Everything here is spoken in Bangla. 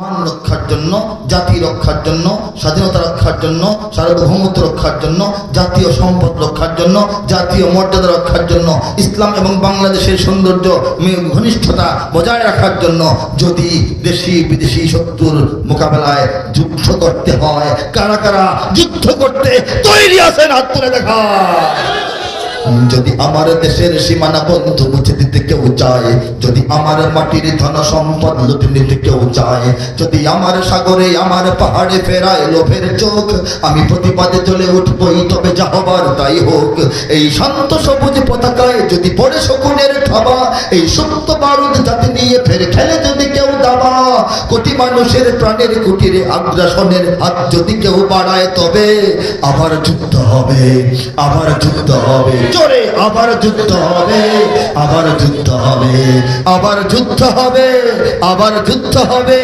মান রক্ষার জন্য, জাতি রক্ষার জন্য, স্বাধীনতা রক্ষার জন্য, সার্বভৌমত্ব রক্ষার জন্য, জাতীয় সম্পদ রক্ষার জন্য, জাতীয় মর্যাদা রক্ষার জন্য, ইসলাম এবং বাংলাদেশের সৌন্দর্য ঘনিষ্ঠতা বজায় রাখার জন্য যদি দেশি বিদেশি শত্রুর মোকাবেলায় যুদ্ধ করতে হয়, কারা কারা যুদ্ধ করতে তৈরি আছেন হাত তুলে দেখা। যদি আমার দেশের সীমানা বন্ধু মুছে দিতে কেউ চায়, যদি আমার মাটির ধন সম্পদ লুটে নিতে কেউ চায়, যদি আমার সাগরে আমার পাহাড়ে ফেরায় লোভের চোখ, আমি প্রতিবাদে চলে উঠবই, তবে যা হবার তাই হোক। এই শান্ত সবুজ পতাকায় যদি পড়ে শকুনের থাবা, এই সুপ্ত বারুদ জাতি নিয়ে ফের খেলে যদি কেউ দাবা, কোটি মানুষের প্রাণের কুটিরে আগ্রাসনের হাত যদি কেউ বাড়ায়, তবে আবার যুদ্ধ হবে, আবার যুদ্ধ হবে, জোরে আবার যুদ্ধ হবে, আবার যুদ্ধ হবে, আবার যুদ্ধ হবে, আবার যুদ্ধ হবে।